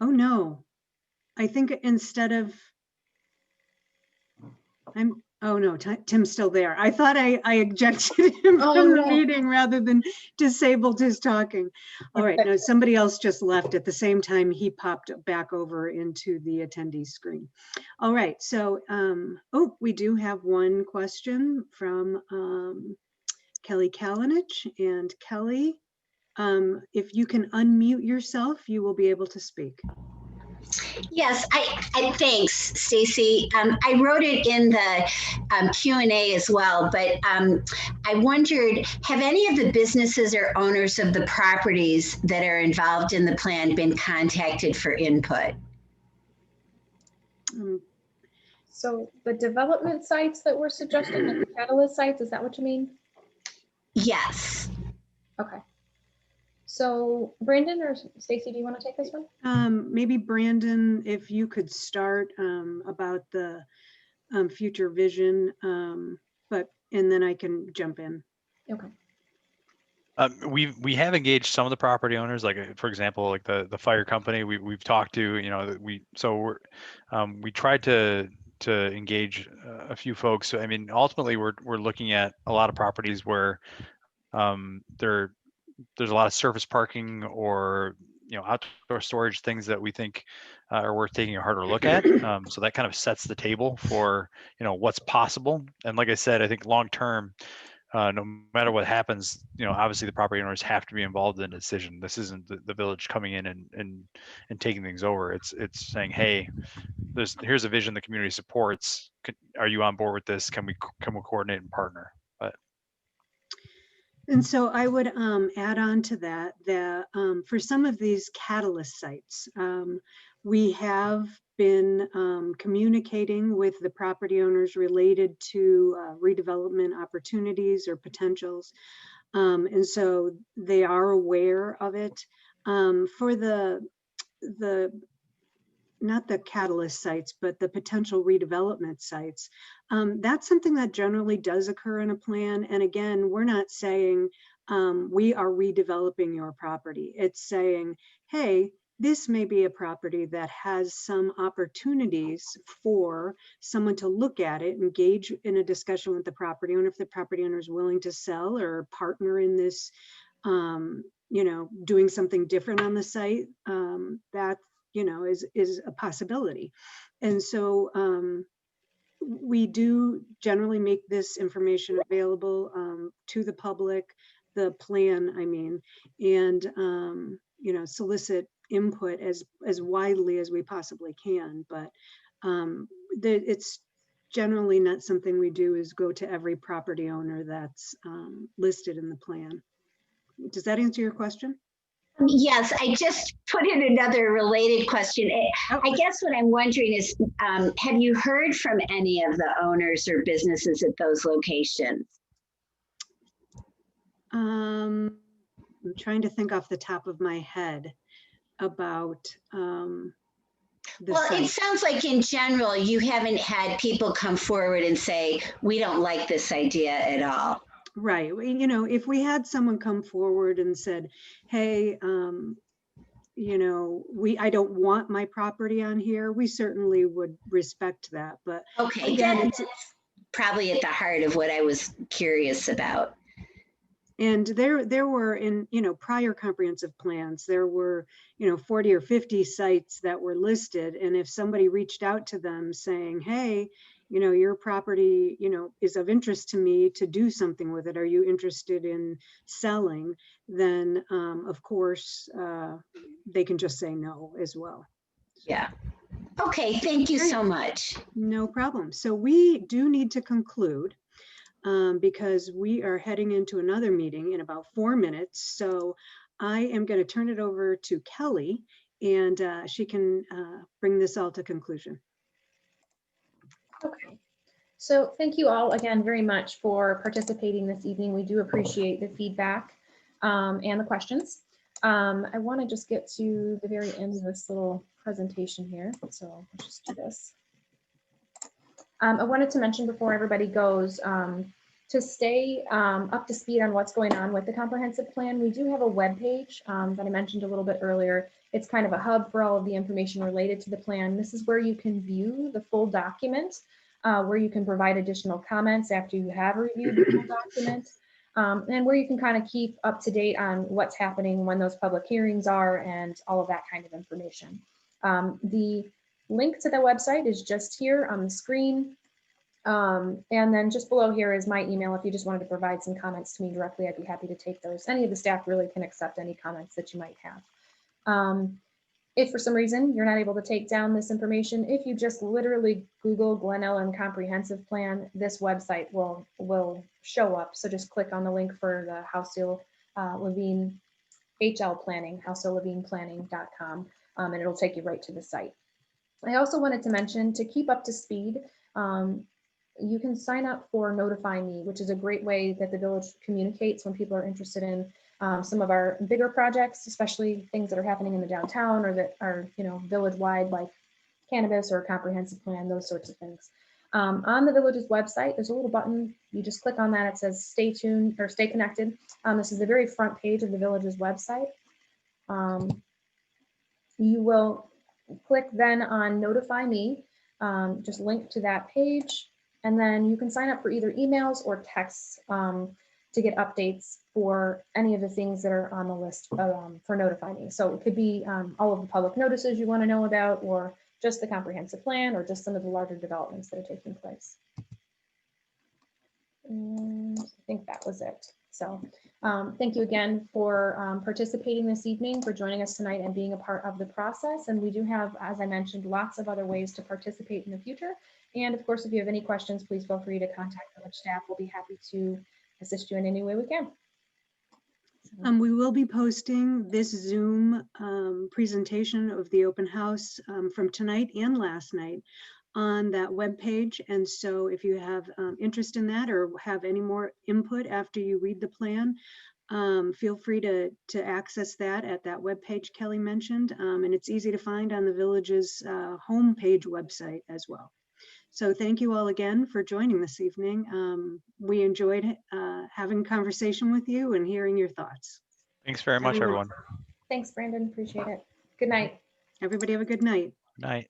oh no, I think instead of, oh no, Tim's still there. I thought I ejected him from the meeting rather than disabled his talking. All right, no, somebody else just left at the same time he popped back over into the attendee screen. All right, so, oh, we do have one question from Kelly Kalinich. And Kelly, if you can unmute yourself, you will be able to speak. Yes, I thanks, Stacey. I wrote it in the Q&A as well, but I wondered, have any of the businesses or owners of the properties that are involved in the plan been contacted for input? So the development sites that we're suggesting, like the catalyst sites, is that what you mean? Yes. Okay. So Brandon or Stacey, do you want to take this one? Maybe Brandon, if you could start about the future vision, and then I can jump in. Okay. We have engaged some of the property owners, like for example, like the fire company. We've talked to, you know, we tried to engage a few folks. So I mean, ultimately, we're looking at a lot of properties where there's a lot of surface parking or, you know, outdoor storage, things that we think are worth taking a harder look at. So that kind of sets the table for, you know, what's possible. And like I said, I think long term, no matter what happens, you know, obviously the property owners have to be involved in the decision. This isn't the village coming in and taking things over. It's saying, hey, here's a vision the community supports. Are you on board with this? Can we coordinate and partner? And so I would add on to that, for some of these catalyst sites, we have been communicating with the property owners related to redevelopment opportunities or potentials. And so they are aware of it. For not the catalyst sites, but the potential redevelopment sites. That's something that generally does occur in a plan. And again, we're not saying we are redeveloping your property. It's saying, hey, this may be a property that has some opportunities for someone to look at it, engage in a discussion with the property owner. If the property owner is willing to sell or partner in this, you know, doing something different on the site, that, you know, is a possibility. And so we do generally make this information available to the public, the plan, I mean, and, you know, solicit input as widely as we possibly can. But it's generally not something we do is go to every property owner that's listed in the plan. Does that answer your question? Yes, I just put in another related question. I guess what I'm wondering is, have you heard from any of the owners or businesses at those locations? I'm trying to think off the top of my head about the Well, it site. sounds like in general, you haven't had people come forward and say, we don't like this idea at all. Right. You know, if we had someone come forward and said, hey, you know, I don't want my property on here, we certainly would respect that. But Okay, again, that's probably at the heart of what I was curious about. and there were in, you know, prior comprehensive plans, there were, you know, 40 or 50 sites that were listed. And if somebody reached out to them saying, hey, you know, your property, you know, is of interest to me to do something with it, are you interested in selling? Then, of course, they can just say no as well. Yeah. Okay, thank you Great. so much. No problem. So we do need to conclude because we are heading into another meeting in about 4 minutes. So I am going to turn it over to Kelly, and she can bring this all to conclusion. Okay. So thank you all again very much for participating this evening. We do appreciate the feedback and the questions. I want to just get to the very end of this little presentation here. So let's just do this. I wanted to mention before everybody goes, to stay up to speed on what's going on with the comprehensive plan, we do have a web page that I mentioned a little bit earlier. It's kind of a hub for all of the information related to the plan. This is where you can view the full document, where you can provide additional comments after you have reviewed the full document, and where you can kind of keep up to date on what's happening, when those public hearings are, and all of that kind of information. The link to the website is just here on the screen. And then just below here is my email. If you just wanted to provide some comments to me directly, I'd be happy to take those. Any of the staff really can accept any comments that you might have. If for some reason you're not able to take down this information, if you just literally Google Glen Ellen Comprehensive Plan, this website will show up. So just click on the link for the Housel Levine HL Planning, housellevineplanning.com, and it'll take you right to the site. I also wanted to mention, to keep up to speed, you can sign up for Notify Me, which is a great way that the village communicates when people are interested in some of our bigger projects, especially things that are happening in the downtown or that are, you know, village-wide, like cannabis or a comprehensive plan, those sorts of things. On the village's website, there's a little button. You just click on that. It says stay tuned or stay connected. This is the very front page of the village's website. You will click then on Notify Me, just link to that page. And then you can sign up for either emails or texts to get updates for any of the things that are on the list for Notify Me. So it could be all of the public notices you want to know about, or just the comprehensive plan, or just some of the larger developments that are taking place. And I think that was it. So thank you again for participating this evening, for joining us tonight and being a part of the process. And we do have, as I mentioned, lots of other ways to participate in the future. And of course, if you have any questions, please feel free to contact village staff. We'll be happy to assist you in any way we can. We will be posting this Zoom presentation of the open house from tonight and last night on that webpage. And so if you have interest in that or have any more input after you read the plan, feel free to access that at that webpage Kelly mentioned. And it's easy to find on the village's homepage website as well. So thank you all again for joining this evening. We enjoyed having a conversation with you and hearing your thoughts. Thanks very much, everyone. Thanks, Brandon. Appreciate it. Good night. Everybody have a good night. Good night.